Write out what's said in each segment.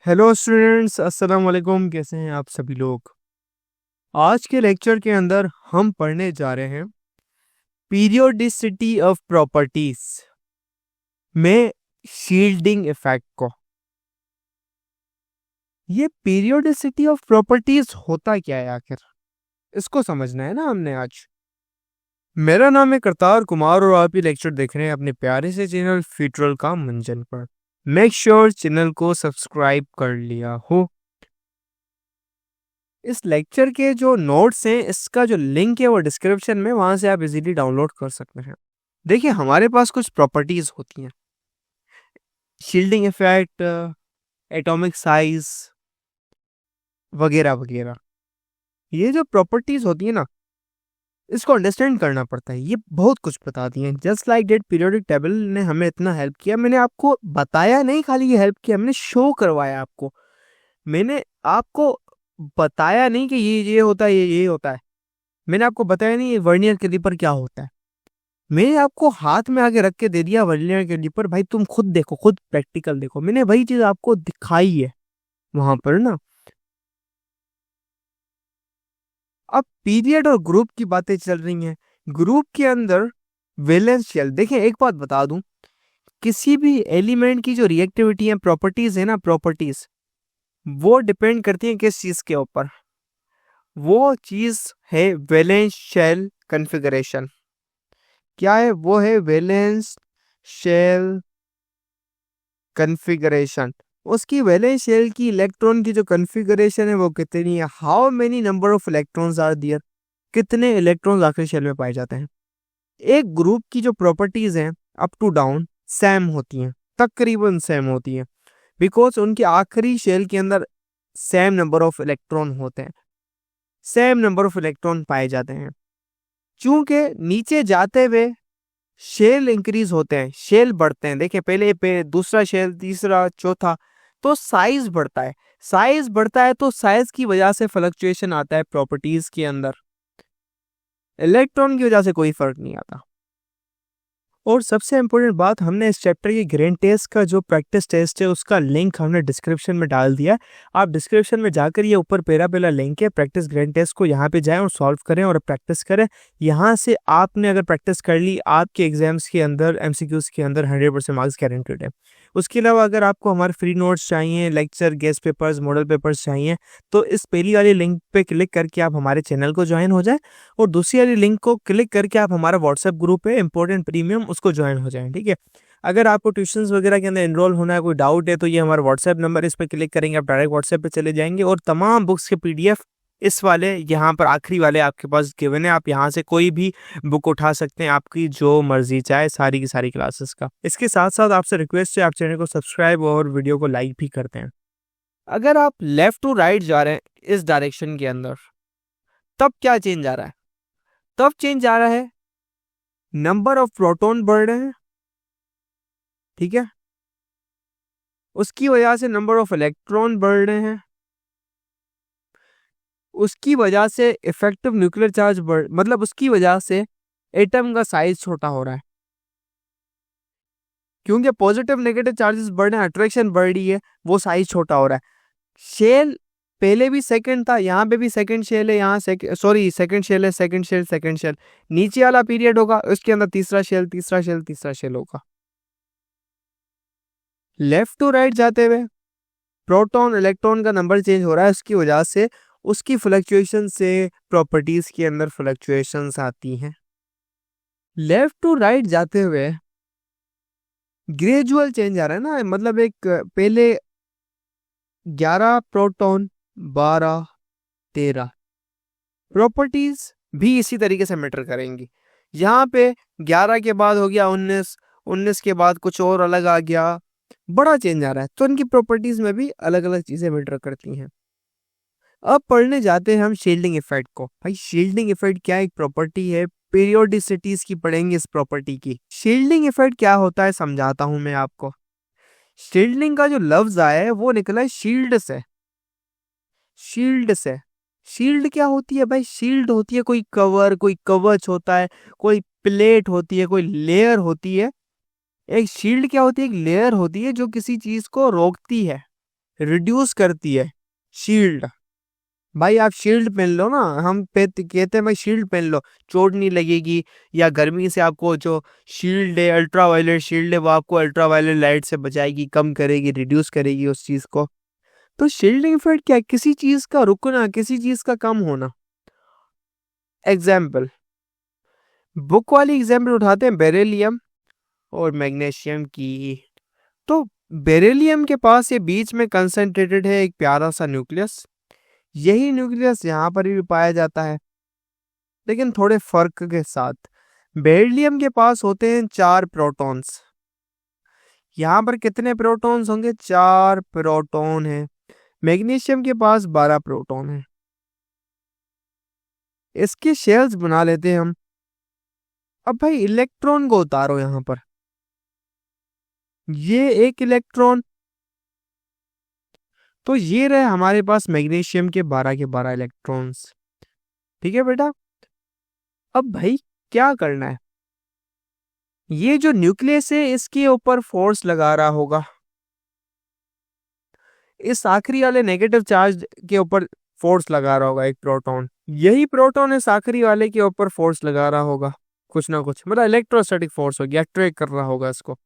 Hello students, अस्सलाम वालेकुम। कैसे हैं आप सभी लोग। आज के लेक्चर के अंदर हम पढ़ने जा रहे हैं पीरियोडिसिटी ऑफ प्रॉपर्टीज में शील्डिंग इफेक्ट को। ये पीरियोडिसिटी ऑफ प्रॉपर्टीज होता क्या है आखिर, इसको समझना है ना हमने आज। मेरा नाम है करतार कुमार और आप ये लेक्चर देख रहे हैं अपने प्यारे से चैनल फ्यूचरल का मंजन पर। मेक श्योर चैनल को सब्सक्राइब कर लिया हो। इस लेक्चर के जो नोट्स हैं, इसका जो लिंक है वो डिस्क्रिप्शन में, वहां से आप इजीली डाउनलोड कर सकते हैं। देखिए, हमारे पास कुछ प्रॉपर्टीज होती हैं, शील्डिंग इफेक्ट, एटॉमिक साइज वगैरह वगैरह। ये जो प्रॉपर्टीज होती है ना, इसको अंडरस्टैंड करना पड़ता है। ये बहुत कुछ बताती हैं। Just like that periodic table ने हमें इतना हेल्प किया। मैंने आपको बताया नहीं, खाली ये हेल्प किया, मैंने शो करवाया आपको। मैंने आपको बताया नहीं कि ये होता है, ये होता है। मैंने आपको बताया नहीं ये वर्नियर कैलिपर क्या होता है। मैंने आपको हाथ में आगे रख के दे दिया वर्नियर कैलिपर, भाई तुम खुद देखो, खुद प्रैक्टिकल देखो। मैंने वही चीज आपको दिखाई है वहां पर ना। अब पीरियड और ग्रुप की बातें चल रही हैं। ग्रुप के अंदर वैलेंस शेल, देखें एक बात बता दूं, किसी भी एलिमेंट की जो रिएक्टिविटी है, प्रॉपर्टीज है ना, प्रॉपर्टीज वो डिपेंड करती है किस चीज के ऊपर। वो चीज है वैलेंस शेल कॉन्फ़िगरेशन। क्या है वो? है वैलेंस शेल कॉन्फ़िगरेशन। उसकी वैलेंस शेल की इलेक्ट्रॉन की जो कॉन्फ़िगरेशन है वो कितनी है, how many number of electrons are there, कितने इलेक्ट्रॉन्स आखिरी शेल में पाए जाते हैं। एक ग्रुप की जो प्रॉपर्टीज हैं अप टू डाउन सेम होती हैं, तकरीबन सेम होती हैं, बिकॉज उनके आखिरी शेल के अंदर सेम नंबर ऑफ इलेक्ट्रॉन होते हैं, सेम नंबर ऑफ इलेक्ट्रॉन पाए जाते हैं। चूंकि नीचे जाते हुए शेल इंक्रीज होते हैं, शेल बढ़ते हैं। देखिए, पहले पे दूसरा शेल, तीसरा, चौथा, तो साइज बढ़ता है। साइज बढ़ता है तो साइज की वजह से फ्लक्चुएशन आता है प्रॉपर्टीज के अंदर। इलेक्ट्रॉन की वजह से कोई फर्क नहीं आता। और सबसे इंपॉर्टेंट बात, हमने इस चैप्टर के ग्रेन टेस्ट का जो प्रैक्टिस टेस्ट है उसका लिंक हमने डिस्क्रिप्शन में डाल दिया। आप डिस्क्रिप्शन में जाकर ये ऊपर पहला लिंक है प्रैक्टिस ग्रेन टेस्ट को, यहाँ पे जाएं और सॉल्व करें और प्रैक्टिस करें। यहाँ से आपने अगर प्रैक्टिस कर ली, आपके एग्जाम्स के अंदर, एमसीक्यूज के अंदर 100% मार्क्स गारंटेड है। उसके अलावा अगर आपको हमारे फ्री नोट्स चाहिए, lecture, guest papers, model papers चाहिए, तो इस पहली वाली लिंक पे क्लिक करके आप हमारे चैनल को ज्वाइन हो जाए, और दूसरी वाली लिंक को क्लिक करके आप हमारा व्हाट्सएप ग्रुप है इंपॉर्टेंट प्रीमियम, उसको ज्वाइन हो जाएं। ठीक है। अगर आपको ट्यूशंस वगैरह के अंदर एनरोल होना है, कोई डाउट है, तो ये हमारा व्हाट्सएप नंबर, इस पर क्लिक करेंगे आप डायरेक्ट व्हाट्सएप पे चले जाएंगे, और तमाम बुक्स के पीडीएफ इस वाले यहाँ पर आखिरी वाले आपके पास गिवन है। आप यहाँ से कोई भी बुक उठा सकते हैं, आपकी जो मर्जी चाहे, सारी की सारी क्लासेस का। इसके साथ साथ आपसे रिक्वेस्ट है, आप चैनल को सब्सक्राइब और वीडियो को लाइक भी करते हैं। अगर आप लेफ्ट टू राइट जा रहे हैं इस डायरेक्शन के अंदर, तब क्या चेंज आ रहा है? तब चेंज आ रहा है नंबर ऑफ प्रोटॉन बढ़ रहे हैं, ठीक है, उसकी वजह से नंबर ऑफ इलेक्ट्रॉन बढ़ रहे हैं, उसकी वजह से इफेक्टिव न्यूक्लियर चार्ज बढ़, मतलब उसकी वजह से एटम का साइज छोटा हो रहा है, क्योंकि पॉजिटिव नेगेटिव चार्जेस बढ़ रहे हैं, अट्रैक्शन बढ़ रही है, वो साइज छोटा हो रहा है। शेल पहले भी सेकंड था, यहाँ पे भी सेकंड शेल है, यहाँ सेकंड शेल है, सेकंड शेल, सेकंड शेल, नीचे वाला पीरियड होगा उसके अंदर तीसरा शेल, तीसरा शेल, तीसरा शेल होगा। लेफ्ट टू राइट जाते हुए प्रोटॉन इलेक्ट्रॉन का नंबर चेंज हो रहा है, उसकी वजह से उसकी फ्लक्चुएशन से प्रॉपर्टीज के अंदर फ्लक्चुएशंस आती हैं। लेफ्ट टू राइट जाते हुए ग्रेजुअल चेंज आ रहा है ना, मतलब एक पहले 11 प्रोटॉन, 12, 13, प्रॉपर्टीज भी इसी तरीके से मैटर करेंगी। यहाँ पे 11 के बाद हो गया 19, 19 के बाद कुछ और अलग आ गया, बड़ा चेंज आ रहा है, तो इनकी प्रॉपर्टीज में भी अलग अलग चीजें मैटर करती हैं। अब पढ़ने जाते हैं हम शील्डिंग इफेक्ट को। भाई शील्डिंग इफेक्ट क्या एक प्रॉपर्टी है, पीरियोडिसिटीज की पढ़ेंगे इस प्रॉपर्टी की। शील्डिंग इफेक्ट क्या होता है समझाता हूं मैं आपको। शील्डिंग का जो लफ्ज आया है वो निकला है शील्ड से। शील्ड से, शील्ड क्या होती है भाई? शील्ड होती है कोई कवर, कोई कवच होता है, कोई प्लेट होती है, कोई लेयर होती है। एक शील्ड क्या होती है? एक लेयर होती है जो किसी चीज को रोकती है, रिड्यूस करती है शील्ड। भाई आप शील्ड पहन लो ना, हम कहते हैं भाई शील्ड पहन लो, चोट नहीं लगेगी, या गर्मी से आपको जो शील्ड है, अल्ट्रा वायलेट शील्ड है, वो आपको अल्ट्रा वायलेट लाइट से बचाएगी, कम करेगी, रिड्यूस करेगी उस चीज को। तो शील्डिंग इफेक्ट क्या है? किसी चीज का रुकना, किसी चीज का कम होना। एग्जाम्पल, बुक वाली एग्जाम्पल उठाते हैं बेरिलियम और मैग्नीशियम की। तो बेरिलियम के पास ये बीच में कंसंट्रेटेड है एक प्यारा सा न्यूक्लियस, यही न्यूक्लियस यहाँ पर भी पाया जाता है, लेकिन थोड़े फर्क के साथ। बेरिलियम के पास होते हैं 4 प्रोटॉन्स, यहाँ पर कितने प्रोटॉन्स होंगे? 4 प्रोटॉन है। मैग्नीशियम के पास 12 प्रोटॉन है। इसके शेल्स बना लेते हैं हम। अब भाई इलेक्ट्रॉन को उतारो यहाँ पर, ये एक इलेक्ट्रॉन, तो ये रहे हमारे पास मैग्नीशियम के 12 इलेक्ट्रॉन्स। ठीक है बेटा। अब भाई क्या करना है? ये जो न्यूक्लियस है इसके ऊपर फोर्स लगा रहा होगा, इस आखिरी वाले नेगेटिव चार्ज के ऊपर फोर्स लगा रहा होगा एक प्रोटॉन, यही प्रोटॉन इस आखिरी वाले के ऊपर फोर्स लगा रहा होगा, कुछ ना कुछ, मतलब इलेक्ट्रोस्टैटिक फोर्स होगी, अट्रैक्ट कर रहा होगा इसको।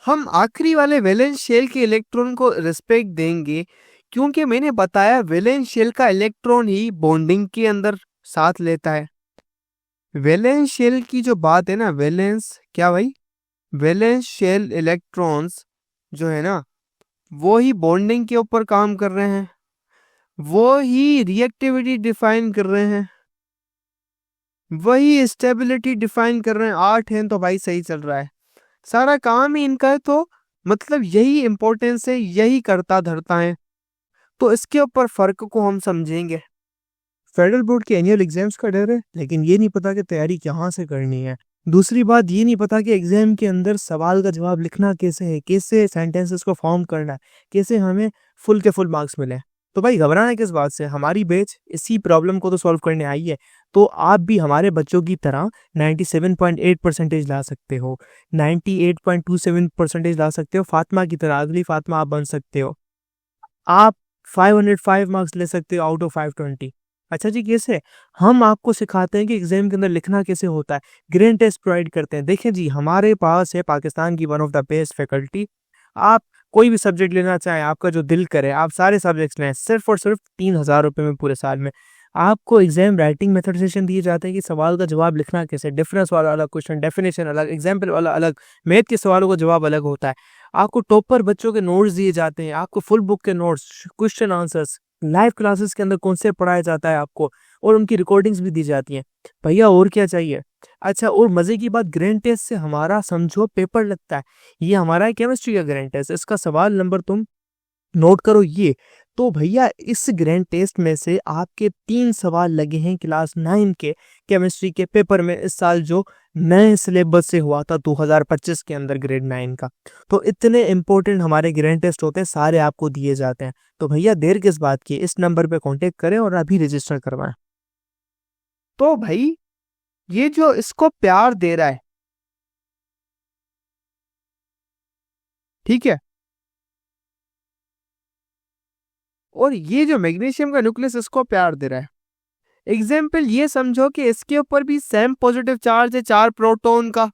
हम आखिरी वाले वैलेंस शेल के इलेक्ट्रॉन को रिस्पेक्ट देंगे, क्योंकि मैंने बताया वैलेंस शेल का इलेक्ट्रॉन ही बॉन्डिंग के अंदर साथ लेता है। वैलेंस शेल की जो बात है ना, वैलेंस क्या भाई, वैलेंस शेल इलेक्ट्रॉन्स जो है ना, वो ही बॉन्डिंग के ऊपर काम कर रहे हैं, वो ही रिएक्टिविटी डिफाइन कर रहे हैं, वही स्टेबिलिटी डिफाइन कर रहे हैं। 8 हैं तो भाई सही चल रहा है, सारा काम ही इनका है, तो मतलब यही इंपॉर्टेंस है, यही करता धरता है। तो इसके ऊपर फर्क को हम समझेंगे। फेडरल बोर्ड के एनुअल एग्जाम्स का डर है, लेकिन ये नहीं पता कि तैयारी कहाँ से करनी है। दूसरी बात ये नहीं पता कि एग्जाम के अंदर सवाल का जवाब लिखना कैसे है, कैसे सेंटेंसेस को फॉर्म करना है, कैसे हमें फुल के फुल मार्क्स मिले। तो भाई घबराना किस बात से, हमारी बैच इसी प्रॉब्लम को तो सॉल्व करने आई है। तो आप भी हमारे बच्चों की तरह 97.8 परसेंटेज ला सकते हो, 98.27 परसेंटेज ला सकते हो, फातिमा की तरह, अगली फातिमा आप बन सकते हो। आप 505 मार्क्स ले सकते हो आउट ऑफ 520। अच्छा जी, कैसे? हम आपको सिखाते हैं कि एग्जाम के अंदर लिखना कैसे होता है, ग्रेड टेस्ट प्रोवाइड करते हैं। देखें जी, हमारे पास है पाकिस्तान की one of the best faculty. आप कोई भी सब्जेक्ट लेना चाहें, आपका जो दिल करे, आप सारे सब्जेक्ट्स लें, सिर्फ और सिर्फ 3,000 रुपये में पूरे साल में। आपको एग्जाम राइटिंग मेथड दिए जाते हैं कि सवाल का जवाब लिखना कैसे, डिफरेंस वाला अलग क्वेश्चन, डेफिनेशन अलग, एग्जाम्पल वाला अलग, मैथ के सवालों का जवाब अलग होता है। आपको टॉपर बच्चों के नोट्स दिए जाते हैं, आपको फुल बुक के notes, question answers, live classes के अंदर कॉन्सेप्ट पढ़ाया जाता है आपको, और उनकी रिकॉर्डिंग्स भी दी जाती हैं। भैया और क्या चाहिए? अच्छा, और मजे की बात, ग्रैंड टेस्ट से हमारा समझो पेपर लगता है। ये हमारा है केमिस्ट्री का ग्रैंड टेस्ट, इसका सवाल नंबर तुम नोट करो ये। तो भैया इस ग्रैंड टेस्ट में से आपके 3 सवाल लगे हैं क्लास 9 के केमिस्ट्री के पेपर में, इस साल जो नए सिलेबस से हुआ था 2025 के अंदर ग्रेड 9 का। तो इतने इंपॉर्टेंट हमारे ग्रैंड टेस्ट होते हैं, सारे आपको दिए जाते हैं। तो भैया देर किस बात की, इस नंबर पे कांटेक्ट करें और अभी रजिस्टर करवाएं। तो भाई ये जो इसको प्यार दे रहा है, ठीक है, और ये जो मैग्नीशियम का न्यूक्लियस इसको प्यार दे रहा है। एग्जाम्पल ये समझो कि इसके ऊपर भी सेम पॉजिटिव चार्ज है 4 प्रोटॉन का,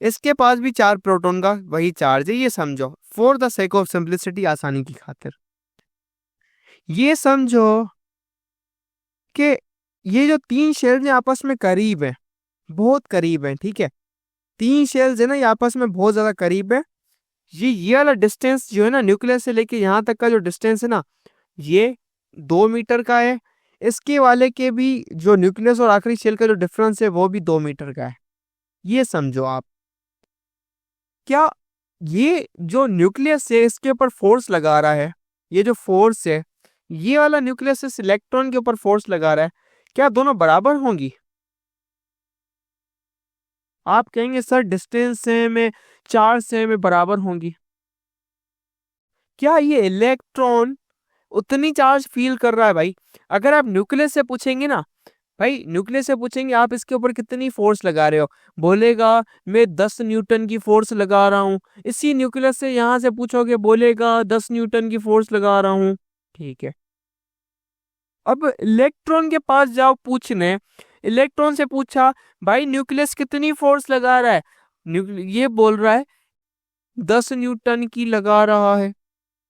इसके पास भी 4 प्रोटॉन का वही चार्ज है, ये समझो for the sake of simplicity, आसानी की खातिर ये समझो कि ये जो 3 शेल्स हैं आपस में करीब है, बहुत करीब है, ठीक है। 3 शेल्स है ना, ये आपस में बहुत ज्यादा करीब है। ये वाला डिस्टेंस जो है ना, न्यूक्लियस से लेके यहाँ तक का जो डिस्टेंस है ना, ये 2 मीटर का है। इसके वाले के भी जो न्यूक्लियस और आखिरी शेल का जो डिफरेंस है वो भी 2 मीटर का है। ये समझो आप, क्या ये जो न्यूक्लियस है इसके ऊपर फोर्स लगा रहा है, ये जो फोर्स है, ये वाला न्यूक्लियस इस इलेक्ट्रॉन के ऊपर फोर्स लगा रहा है, क्या दोनों बराबर होंगी? आप कहेंगे सर डिस्टेंस से में, चार्ज से में बराबर होंगी। क्या ये इलेक्ट्रॉन उतनी चार्ज फील कर रहा है भाई? अगर आप न्यूक्लियस से पूछेंगे ना, भाई न्यूक्लियस से पूछेंगे आप इसके ऊपर कितनी फोर्स लगा रहे हो, बोलेगा मैं 10 न्यूटन की फोर्स लगा रहा हूँ। इसी न्यूक्लियस से यहाँ से पूछोगे, बोलेगा 10 न्यूटन की फोर्स लगा रहा हूँ। ठीक है, अब इलेक्ट्रॉन के पास जाओ पूछने, इलेक्ट्रॉन से पूछा भाई न्यूक्लियस कितनी फोर्स लगा रहा है, ये बोल रहा है 10 न्यूटन की लगा रहा है,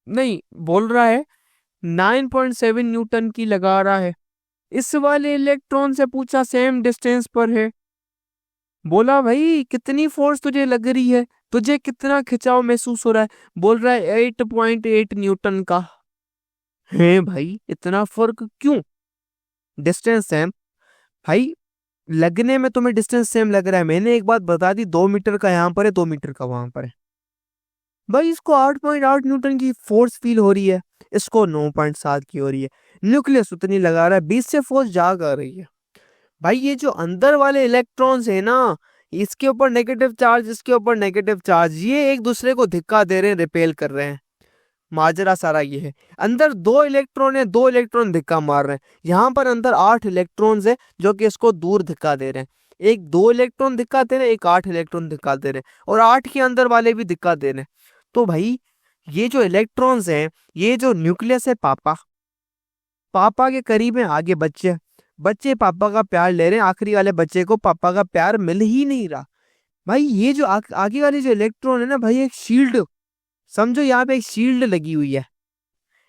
नहीं बोल रहा है 9.7 न्यूटन की लगा रहा है। इस वाले इलेक्ट्रॉन से पूछा सेम डिस्टेंस पर है, बोला भाई कितनी फोर्स तुझे लग रही है, तुझे कितना खिंचाव महसूस हो रहा है, बोल रहा है 8.8 न्यूटन का है। भाई इतना फर्क क्यों? डिस्टेंस सेम भाई, लगने में तुम्हें डिस्टेंस सेम लग रहा है, मैंने एक बात बता दी, 2 मीटर का यहाँ पर है, 2 मीटर का वहां पर है। भाई इसको 8.8 न्यूटन की फोर्स फील हो रही है, इसको 9.7 की हो रही है, न्यूक्लियस उतनी लगा रहा है, 20 से फोर्स जाग आ रही है। भाई ये जो अंदर वाले इलेक्ट्रॉन्स है ना, इसके ऊपर नेगेटिव चार्ज, इसके ऊपर नेगेटिव चार्ज, ये एक दूसरे को धिक्का दे रहे हैं, रिपेल कर रहे हैं। माजरा सारा ये है, अंदर 2 इलेक्ट्रॉन है, 2 इलेक्ट्रॉन धिक्का मार रहे हैं, यहाँ पर अंदर 8 इलेक्ट्रॉन्स है जो कि इसको दूर धिक्का दे रहे हैं। एक 2 इलेक्ट्रॉन धिक्का दे रहे हैं, एक 8 इलेक्ट्रॉन धिक्का दे रहे हैं, और 8 के अंदर वाले भी धिक्का दे रहे हैं। तो भाई ये जो इलेक्ट्रॉन्स हैं, ये जो न्यूक्लियस है, पापा पापा के करीब है, आगे बच्चे बच्चे पापा का प्यार ले रहे हैं, आखिरी वाले बच्चे को पापा का प्यार मिल ही नहीं रहा। भाई ये जो आगे वाली जो इलेक्ट्रॉन है ना भाई, एक शील्ड समझो, यहाँ पे एक शील्ड लगी हुई है,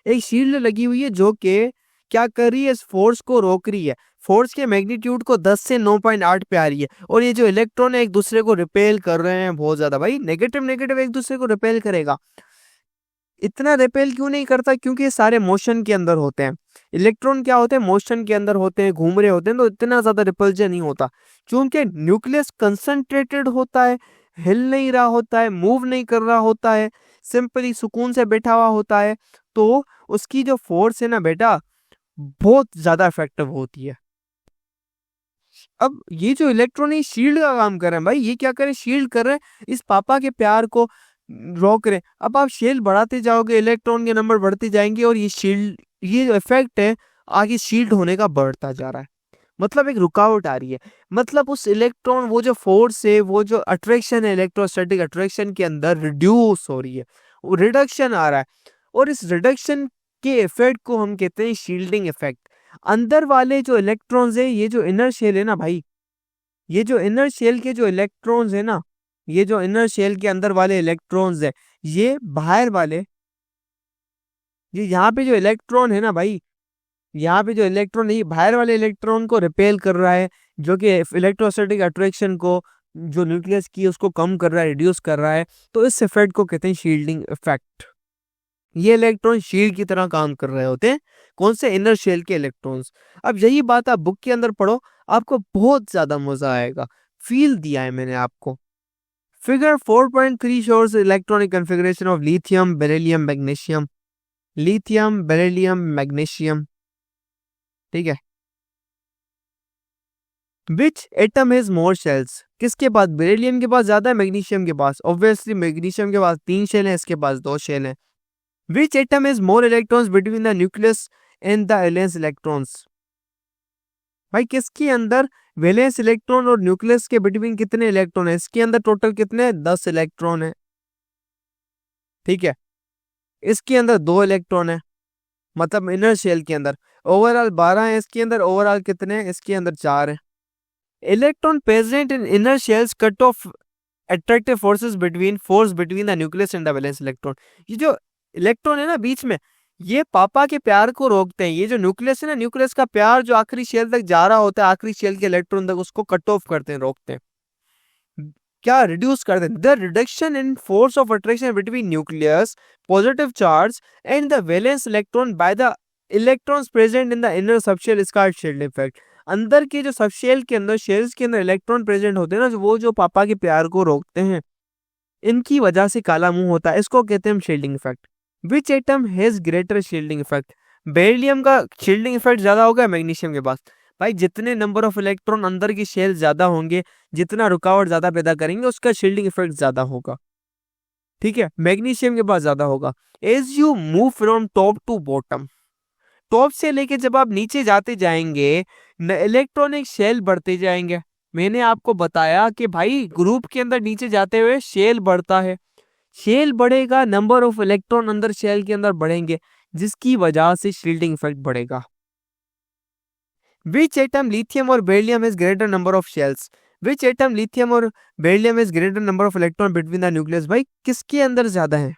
एक शील्ड लगी हुई है जो कि क्या कर रही है, इस फोर्स को रोक रही है, फोर्स के मैग्नीट्यूड को 10 से 9.8 पे आ रही है, और ये जो इलेक्ट्रॉन है एक दूसरे को रिपेल कर रहे हैं बहुत ज्यादा। भाई नेगेटिव नेगेटिव एक दूसरे को रिपेल करेगा, इतना रिपेल क्यों नहीं करता? क्योंकि ये सारे मोशन के अंदर होते हैं, इलेक्ट्रॉन क्या होते हैं, मोशन के अंदर होते हैं, घूम रहे होते हैं, तो इतना ज्यादा रिपल्जन नहीं होता। क्योंकि न्यूक्लियस कंसंट्रेटेड होता है, हिल नहीं रहा होता है, मूव नहीं कर रहा होता है, सिंपली सुकून से बैठा हुआ होता है, तो उसकी जो फोर्स है ना बेटा, बहुत ज्यादा इफेक्टिव होती है। अब ये जो इलेक्ट्रॉन है शील्ड का काम कर रहे हैं भाई, ये क्या करें, शील्ड कर रहे हैं, इस पापा के प्यार को रोक रहे हैं। अब आप शील्ड बढ़ाते जाओगे, इलेक्ट्रॉन के नंबर बढ़ते जाएंगे, और ये शील्ड, ये जो इफेक्ट है आगे शील्ड होने का बढ़ता जा रहा है, मतलब एक रुकावट आ रही है, मतलब उस इलेक्ट्रॉन, वो जो फोर्स है, वो जो अट्रैक्शन है, इलेक्ट्रोस्टैटिक अट्रैक्शन के अंदर रिड्यूस हो रही है, वो रिडक्शन आ रहा है, और इस रिडक्शन के इफेक्ट को हम कहते हैं शील्डिंग इफेक्ट। अंदर वाले जो इलेक्ट्रॉन्स है, ये जो इनर शेल है ना भाई, ये जो इनर शेल के जो इलेक्ट्रॉन्स है ना, ये जो इनर शेल के अंदर वाले इलेक्ट्रॉन्स है, ये बाहर वाले, ये यहाँ पे जो इलेक्ट्रॉन है ना भाई, यहाँ पे जो इलेक्ट्रॉन है, ये बाहर वाले इलेक्ट्रॉन को रिपेल कर रहा है, जो कि इलेक्ट्रोस्टैटिक अट्रैक्शन को, जो न्यूक्लियस की, उसको कम कर रहा है, रिड्यूस कर रहा है। तो इस इफेक्ट को कहते हैं शील्डिंग इफेक्ट। ये इलेक्ट्रॉन शील्ड की तरह काम कर रहे होते हैं, कौन से, इनर शेल के इलेक्ट्रॉन्स। अब यही बात आप बुक के अंदर पढ़ो, आपको बहुत ज्यादा मजा आएगा, फील दिया है मैंने आपको। Figure 4.3 shows electronic configuration of lithium, beryllium, magnesium. Lithium, beryllium, magnesium, ठीक है। Which atom has more shells, किसके पास, बेरिलियम के पास ज्यादा है, मैग्नीशियम के पास, ऑब्वियसली मैग्नीशियम के पास 3 शेल है, इसके पास 2 शेल है। Which atom has more electrons between the nucleus and the valence electrons. भाई किसके अंदर वैलेंस इलेक्ट्रॉन और न्यूक्लियस के बिटवीन कितने इलेक्ट्रॉन है, इसके अंदर टोटल कितने, 10 इलेक्ट्रॉन है, ठीक है। इसके अंदर 2 इलेक्ट्रॉन है, मतलब इनर शेल के अंदर ओवरऑल 12 है, इसके अंदर ओवरऑल कितने हैं, इसके अंदर 4 है। Electron present in inner shells cut off attractive force between the nucleus and the valence electron. ये जो इलेक्ट्रॉन है ना बीच में, ये पापा के प्यार को रोकते हैं। ये जो न्यूक्लियस है ना, न्यूक्लियस का प्यार जो आखिरी शेल तक जा रहा होता है, आखिरी शेल के इलेक्ट्रॉन तक, उसको कट ऑफ करते हैं, रोकते हैं, क्या, रिड्यूस कर दें। The reduction in force of attraction between nucleus positive charge and the valence electron by the electrons present in the inner subshell is called shield effect. अंदर के जो सबशेल के अंदर, शेल्स के अंदर इलेक्ट्रॉन प्रेजेंट होते हैं ना, वो जो पापा के प्यार को रोकते हैं, इनकी वजह से काला मुंह होता है, इसको कहते हैं shielding effect. Which atom has greater shielding effect, beryllium का शील्डिंग इफेक्ट ज्यादा होगा मैग्नीशियम के पास। भाई जितने नंबर ऑफ इलेक्ट्रॉन अंदर की शेल ज्यादा होंगे, जितना रुकावट ज्यादा पैदा करेंगे, उसका शील्डिंग इफेक्ट ज्यादा होगा, ठीक है। मैग्नीशियम के पास ज्यादा होगा। As you move from top to bottom, top से लेके जब आप नीचे जाते जाएंगे, इलेक्ट्रॉनिक शेल बढ़ते जाएंगे। मैंने आपको बताया कि भाई ग्रुप के अंदर नीचे जाते हुए शेल बढ़ता है, शेल बढ़ेगा, नंबर ऑफ इलेक्ट्रॉन अंदर शेल के अंदर बढ़ेंगे, जिसकी वजह से शील्डिंग इफेक्ट बढ़ेगा। Which atom lithium or beryllium has greater number of shells? Which atom lithium or beryllium has greater number of electron between the nucleus? भाई किसके अंदर ज्यादा है?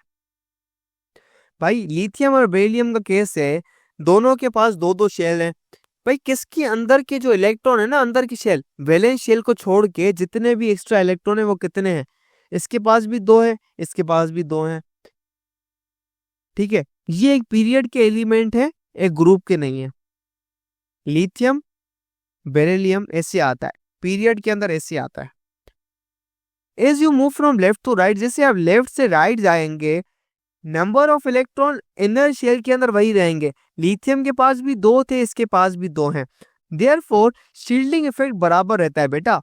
भाई लिथियम और बेरिलियम का केस है, दोनों के पास दो दो शेल हैं। भाई किसके अंदर के जो इलेक्ट्रॉन है ना, अंदर की शेल, वैलेंस शेल को छोड़ के जितने भी एक्स्ट्रा इलेक्ट्रॉन है वो कितने हैं? इसके पास भी दो है, इसके पास भी दो हैं। ठीक है, ये एक पीरियड के एलिमेंट है, एक ग्रुप के नहीं है। लिथियम बेरिलियम ऐसे आता है, पीरियड के अंदर ऐसे आता है। As you move from left to right, जैसे आप लेफ्ट से राइट जाएंगे, number of electron inner shell के अंदर वही रहेंगे। लिथियम के पास भी दो थे, इसके पास भी दो हैं, देयरफॉर शील्डिंग इफेक्ट बराबर रहता है बेटा।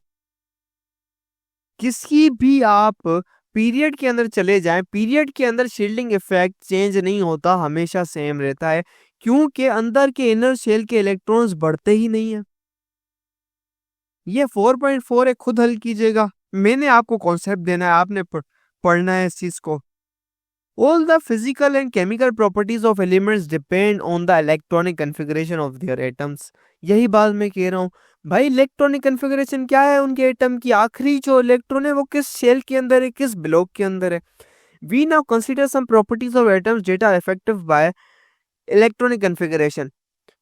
किसी भी आप पीरियड के अंदर चले जाएं, पीरियड के अंदर शील्डिंग इफेक्ट चेंज नहीं होता, हमेशा सेम रहता है, क्योंकि अंदर के इनर शेल के इलेक्ट्रॉन्स बढ़ते ही नहीं है। ये 4.4 है, खुद हल कीजिएगा, मैंने आपको कॉन्सेप्ट देना है, आपने पढ़ना है इस चीज को। All the physical and chemical properties of elements depend on the electronic configuration of their atoms। यही बात मैं कह रहा हूँ भाई, इलेक्ट्रॉनिक कन्फिगरेशन क्या है उनके एटम की, आखिरी जो इलेक्ट्रॉन है वो किस शेल के अंदर है, किस ब्लॉक के अंदर है। We now consider some properties of atoms that are affected by electronic configuration।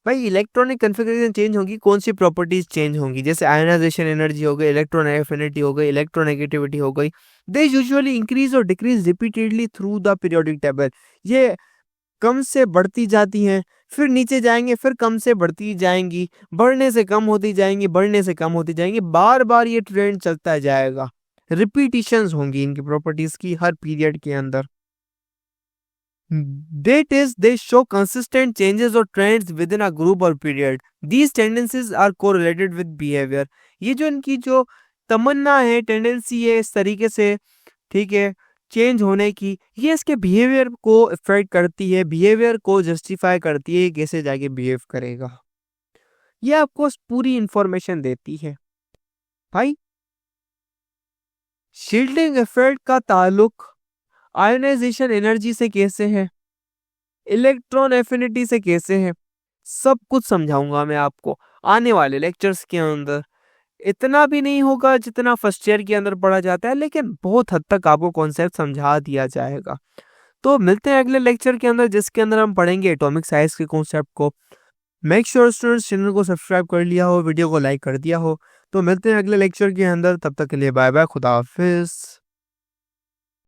भाई इलेक्ट्रॉनिक कन्फिगरेशन चेंज होगी, कौन सी प्रॉपर्टीज चेंज होंगी? जैसे आयनाइजेशन एनर्जी हो गई, इलेक्ट्रॉन एफिनिटी हो गई, इलेक्ट्रोनेगेटिविटी हो गई। दे यूजुअली इंक्रीज और decrease repeatedly through the periodic table. ये कम से बढ़ती जाती हैं, फिर नीचे जाएंगे, फिर कम से बढ़ती जाएंगी, बढ़ने से कम होती जाएंगी, बढ़ने से कम होती जाएंगी, बार बार ये ट्रेंड चलता जाएगा, रिपीटिशंस होंगी इनकी प्रॉपर्टीज की हर पीरियड के अंदर। That is, they show consistent changes or trends within a group or period. These tendencies are correlated with behavior। ये जो इनकी जो तमन्ना है, टेंडेंसी है इस तरीके से, ठीक है, चेंज होने की, ये इसके बिहेवियर को इफेक्ट करती है, बिहेवियर को जस्टिफाई करती है, कैसे जाके बिहेव करेगा, ये आपको पूरी इंफॉर्मेशन देती है। भाई शील्डिंग इफेक्ट का ताल्लुक आयोनाइजेशन एनर्जी से कैसे है, इलेक्ट्रॉन एफिनिटी से कैसे है, सब कुछ समझाऊंगा मैं आपको आने वाले लेक्चर्स के अंदर। इतना भी नहीं होगा जितना फर्स्ट ईयर के अंदर पढ़ा जाता है, लेकिन बहुत हद तक आपको कॉन्सेप्ट समझा दिया जाएगा। तो मिलते हैं अगले लेक्चर के अंदर, जिसके अंदर हम पढ़ेंगे एटॉमिक साइज के कॉन्सेप्ट को। मेक श्योर स्टूडेंट्स चैनल को सब्सक्राइब कर लिया हो, वीडियो को लाइक कर दिया हो। तो मिलते हैं अगले लेक्चर के अंदर, तब तक के लिए बाय बाय, खुदा हाफिज।